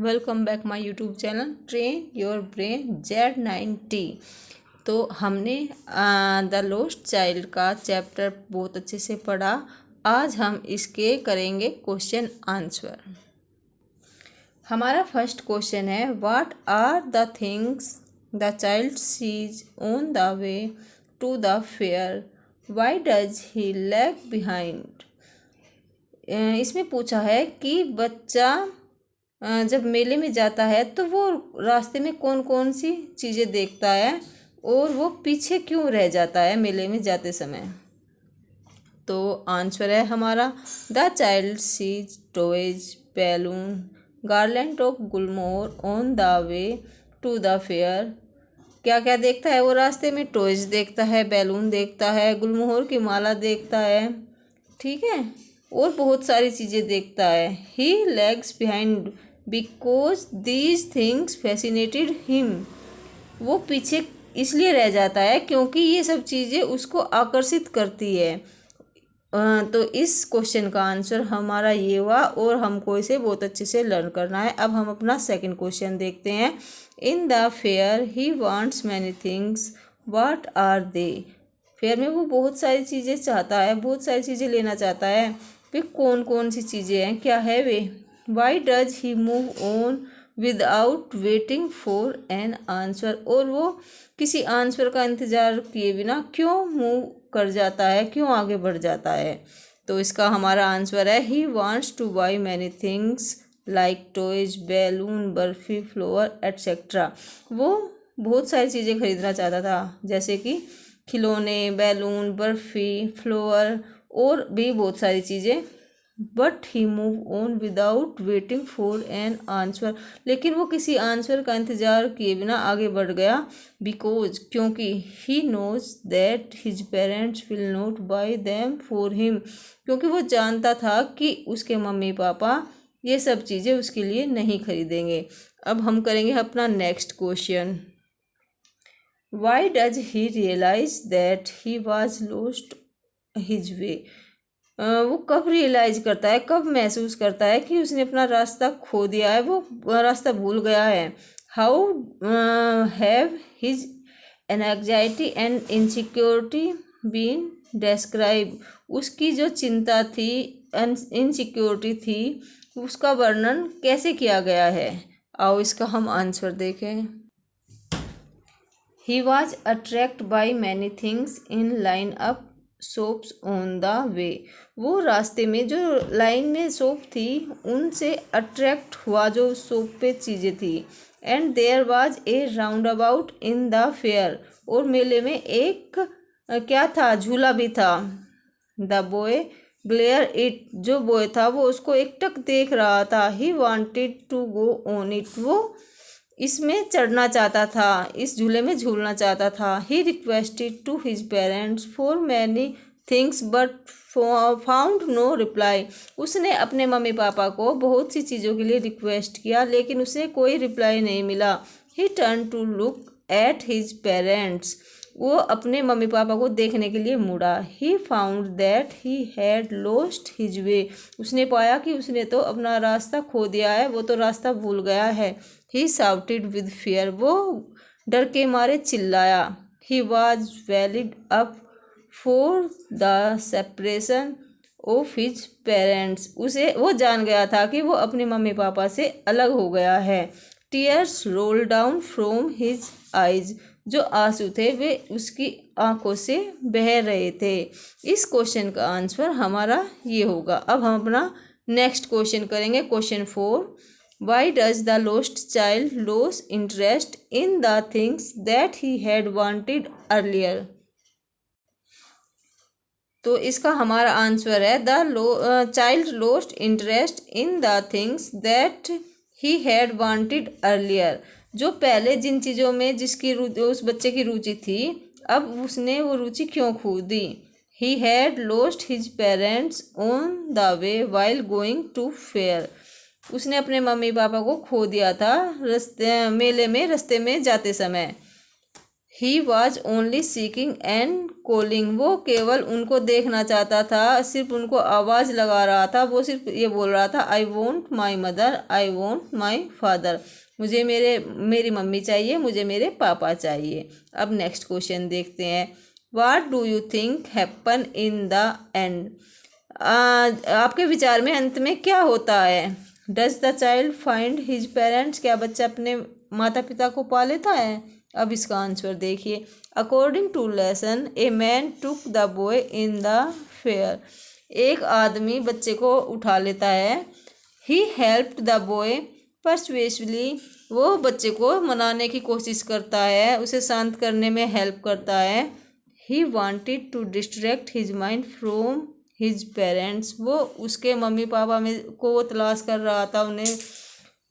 Welcome back my YouTube channel train your brain Z9T। तो हमने the lost child का chapter बहुत अच्छे से पढ़ा। आज हम इसके करेंगे क्वेश्चन आंसर। हमारा फर्स्ट क्वेश्चन है, what are the things the child sees on the way to the fair, why does he lag behind. इसमें पूछा है कि बच्चा जब मेले में जाता है तो वो रास्ते में कौन कौन सी चीज़ें देखता है और वो पीछे क्यों रह जाता है मेले में जाते समय। तो आंसर है हमारा, the child sees toys, balloon, garland of gulmohar on the way to the fair. क्या क्या देखता है वो रास्ते में? टॉयज देखता है, बैलून देखता है, गुलमोहर की माला देखता है, ठीक है, और बहुत सारी चीज़ें देखता है। He lags behind because these things fascinated him. वो पीछे इसलिए रह जाता है क्योंकि ये सब चीज़ें उसको आकर्षित करती है। तो इस क्वेश्चन का आंसर हमारा ये हुआ और हमको इसे बहुत अच्छे से लर्न करना है। अब हम अपना सेकंड क्वेश्चन देखते हैं। In the fair he wants many things, what are they. Fair में वो बहुत सारी चीज़ें चाहता है, बहुत सारी चीज़ें लेना चाहता है। वे कौन कौन सी चीज़ें हैं, क्या है वे? Why does he move on without waiting for an answer. और वो किसी आंसर का इंतज़ार किए बिना क्यों मूव कर जाता है, क्यों आगे बढ़ जाता है? तो इसका हमारा आंसर है, he wants two by many things like toys, balloon, barfi, flower etcetera. वो बहुत सारी चीज़ें खरीदना चाहता था, जैसे कि खिलौने, बैलून, बर्फ़ी, फ्लावर और भी बहुत सारी चीज़ें। But he move on without waiting for an answer. लेकिन वो किसी आंसर का इंतज़ार किए बिना आगे बढ़ गया। बिकॉज क्योंकि he knows that his parents will not buy them for him. क्योंकि वो जानता था कि उसके मम्मी पापा ये सब चीज़ें उसके लिए नहीं खरीदेंगे। अब हम करेंगे अपना next question. Why does he realise that he was lost his way. वो कब रियलाइज करता है, कब महसूस करता है कि उसने अपना रास्ता खो दिया है, वो रास्ता भूल गया है। How have his anxiety and insecurity been describe. उसकी जो चिंता थी, इनसिक्योरिटी थी, उसका वर्णन कैसे किया गया है? आओ इसका हम आंसर देखें। He was attract by many things in line up shops on the वे। वो रास्ते में जो लाइन में शॉप थी उनसे अट्रैक्ट हुआ, जो शॉप पे चीज़ें थी। And there was a roundabout in the fair. और मेले में एक क्या था, झूला भी था। The boy glare it. जो बॉय था वो उसको एकटक देख रहा था। He wanted to go on it. वो इसमें चढ़ना चाहता था, इस झूले में झूलना चाहता था। He requested to his parents for many things but found no reply. उसने अपने मम्मी पापा को बहुत सी चीज़ों के लिए रिक्वेस्ट किया लेकिन उसे कोई रिप्लाई नहीं मिला। He turn to look at his parents. वो अपने मम्मी पापा को देखने के लिए मुड़ा। He found that he had lost his way. उसने पाया कि उसने तो अपना रास्ता खो दिया है, वो तो रास्ता भूल गया है। ही शाउटेड विद फियर। वो डर के मारे चिल्लाया। He was valid up for the separation of his parents. वो जान गया था कि वो अपने मम्मी पापा से अलग हो गया है। Tears roll down from his eyes. जो आंसू थे वे उसकी आंखों से बह रहे थे। इस क्वेश्चन का आंसर हमारा ये होगा। अब हम अपना नेक्स्ट क्वेश्चन करेंगे, question 4। Why does the lost child lose interest in the things that he had wanted earlier? तो इसका हमारा आंसर है, the child lost interest in the things that he had wanted earlier. जो पहले जिन चीज़ों में जिसकी उस बच्चे की रुचि थी, अब उसने वो रुचि क्यों खो दी? He had lost his parents on the way while going to fair. उसने अपने मम्मी पापा को खो दिया था मेले में रास्ते में जाते समय। He was only seeking and calling, वो केवल उनको देखना चाहता था, सिर्फ उनको आवाज़ लगा रहा था। वो सिर्फ ये बोल रहा था, I want my mother, I want my father, मुझे मेरी मम्मी चाहिए, मुझे मेरे पापा चाहिए। अब नेक्स्ट क्वेश्चन देखते हैं, what do you think happen in the end, आपके विचार में अंत में क्या होता है। Does the child find his parents, क्या बच्चा अपने माता पिता को पा लेता है। अब इसका आंसर देखिए, according to lesson a man took the boy in the fair, एक आदमी बच्चे को उठा लेता है। He helped the boy persuasively, वो बच्चे को मनाने की कोशिश करता है, उसे शांत करने में हेल्प करता है। He wanted to distract his mind from his parents, वो उसके मम्मी पापा में को वो तलाश कर रहा था, उन्हें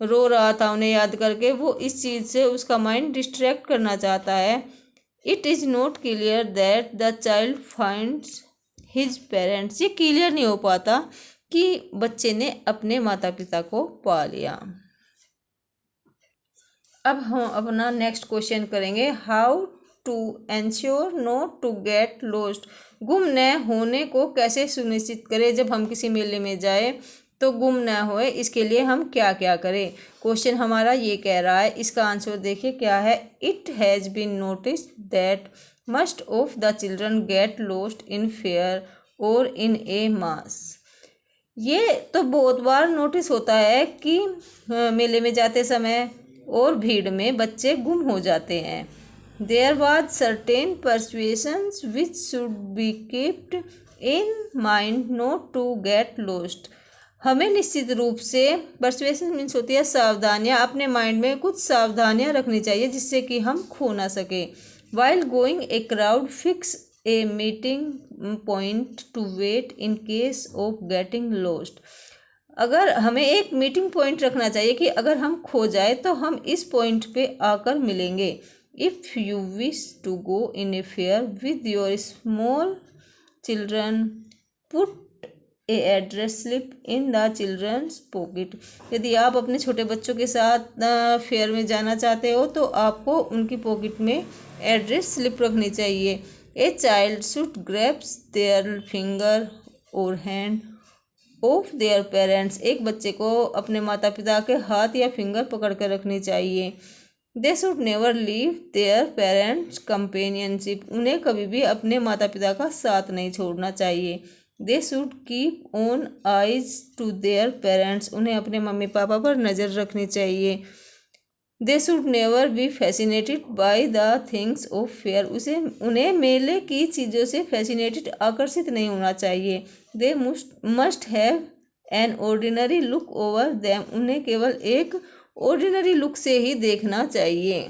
रो रहा था उन्हें याद करके, वो इस चीज़ से उसका माइंड डिस्ट्रैक्ट करना चाहता है। It is not clear that the child finds his parents, ये क्लियर नहीं हो पाता कि बच्चे ने अपने माता पिता को पा लिया। अब हम अपना नेक्स्ट क्वेश्चन करेंगे, how to ensure not to get lost, गुम न होने को कैसे सुनिश्चित करें। जब हम किसी मेले में जाए तो गुम न होए, इसके लिए हम क्या क्या करें। क्वेश्चन हमारा ये कह रहा है, इसका आंसर देखिए क्या है। It has been notice that must of the children get lost in fair और इन ए मास, ये तो बहुत बार नोटिस होता है कि मेले में जाते समय और भीड़ में बच्चे गुम हो जाते हैं। There was certain persuasions which should be keeped in mind not to get lost, हमें निश्चित रूप से परसुएशन मीन्स होती है सावधानियाँ, अपने माइंड में कुछ सावधानियाँ रखनी चाहिए जिससे कि हम खो ना सके। While going a crowd fix a meeting point to wait in case of getting lost, अगर हमें एक मीटिंग पॉइंट रखना चाहिए कि अगर हम खो जाए तो हम इस पॉइंट पे आकर मिलेंगे। If you wish to go in a fair with your small children put a address slip in the children's pocket, यदि आप अपने छोटे बच्चों के साथ फेयर में जाना चाहते हो तो आपको उनकी पॉकेट में एड्रेस स्लिप रखनी चाहिए। A child should grasp their finger और हैंड ऑफ देयर पेरेंट्स, एक बच्चे को अपने माता पिता के हाथ या फिंगर पकड़ कर रखनी चाहिए। They should never leave their parents companionship, उन्हें कभी भी अपने माता पिता का साथ नहीं छोड़ना चाहिए। They should keep on eyes to their parents, उन्हें अपने मम्मी पापा पर नज़र रखनी चाहिए। They should never be fascinated by the things of fair, उन्हें मेले की चीज़ों से फैसिनेटेड आकर्षित नहीं होना चाहिए। They must have an ordinary look over them, उन्हें केवल एक ऑर्डिनरी लुक से ही देखना चाहिए।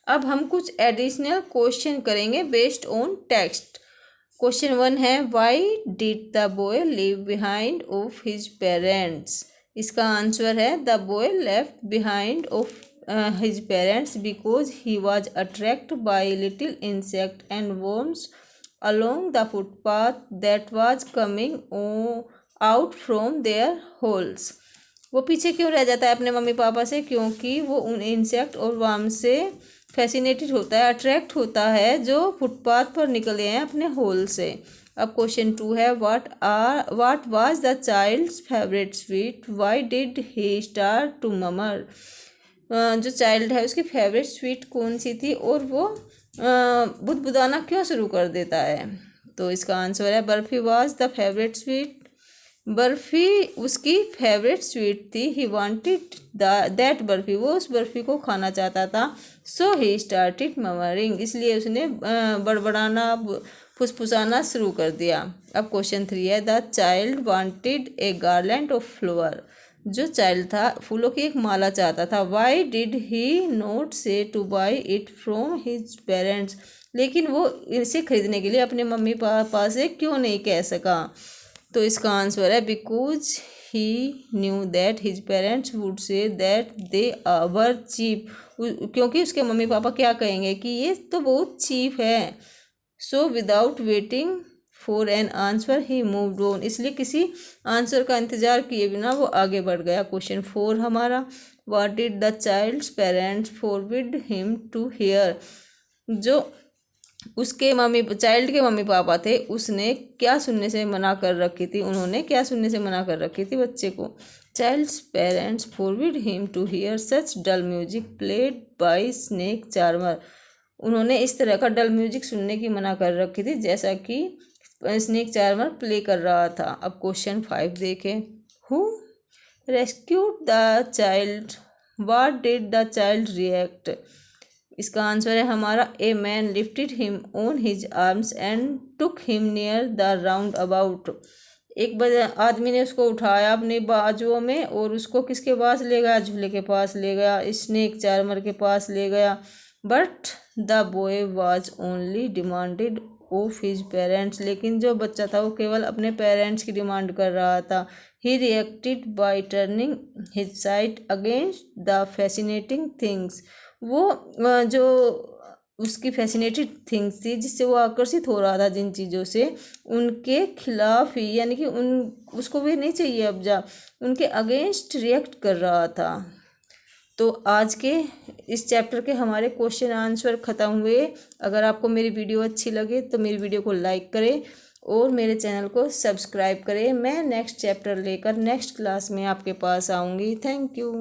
अब हम कुछ एडिशनल क्वेश्चन करेंगे बेस्ड ऑन टेक्स्ट। क्वेश्चन 1 है, why did the boy leave behind of his parents, इसका आंसर है the boy left behind of his parents because he was attracted by little insect and worms along the footpath that was coming out from their holes, वो पीछे क्यों रह जाता है अपने mummy पापा से, क्योंकि वो उन इंसेक्ट और वर्म से फैसिनेटेड होता है, अट्रैक्ट होता है जो फुटपाथ पर निकले हैं अपने होल से। अब क्वेश्चन 2 है, what was the child's favourite sweet, why did he start to murmur, जो चाइल्ड है उसकी फेवरेट स्वीट कौन सी थी और वो बुदबुदाना क्यों शुरू कर देता है। तो इसका आंसर है barfi was the favourite sweet, barfi उसकी फेवरेट स्वीट थी। ही वांटेड दैट बर्फी, वो उस बर्फी को खाना चाहता था। सो ही स्टार्टेड ममरिंग, इसलिए उसने बड़बड़ाना फुसफुसाना शुरू कर दिया। अब क्वेश्चन 3 है, the child wanted A garland of flower, जो चाइल्ड था फूलों की एक माला चाहता था। वाई डिड ही नॉट से two by it from his parents, लेकिन वो इसे खरीदने के लिए अपने मम्मी पापा से क्यों नहीं कह सका। तो इसका आंसर है because he knew that his parents would say that they were cheap, क्योंकि उसके मम्मी पापा क्या कहेंगे कि ये तो बहुत चीप है। So without waiting for an answer he moved on, इसलिए किसी आंसर का इंतजार किए बिना वो आगे बढ़ गया। क्वेश्चन 4 हमारा, what did the child's parents forbid him to hear, जो उसके चाइल्ड के मम्मी पापा थे उसने क्या सुनने से मना कर रखी थी, उन्होंने क्या सुनने से मना कर रखी थी बच्चे को। Child's parents forbid him to hear such dull music played by snake charmer, उन्होंने इस तरह का डल म्यूजिक सुनने की मना कर रखी थी जैसा कि स्नेक चार्मर प्ले कर रहा था। अब क्वेश्चन 5 देखें, who rescued the child, what did the child react, इसका आंसर है हमारा, a man lifted him on his arms and took him near the round about, एक आदमी ने उसको उठाया अपने बाजुओं में और उसको किसके पास ले गया, झूले के पास ले गया, स्नेक चार्मर के पास ले गया। But the boy was only demanded of his parents, लेकिन जो बच्चा था वो केवल अपने पेरेंट्स की डिमांड कर रहा था। He reacted by turning his side against the fascinating things, वो जो उसकी फैसिनेटेड थिंग्स थी जिससे वो आकर्षित हो रहा था जिन चीज़ों से, उनके खिलाफ ही, यानी कि उसको भी नहीं चाहिए अब जा, उनके अगेंस्ट रिएक्ट कर रहा था। तो आज के इस चैप्टर के हमारे क्वेश्चन आंसर ख़त्म हुए। अगर आपको मेरी वीडियो अच्छी लगे तो मेरी वीडियो को लाइक करें और मेरे चैनल को सब्सक्राइब करें। मैं नेक्स्ट चैप्टर लेकर नेक्स्ट क्लास में आपके पास आऊँगी। Thank you.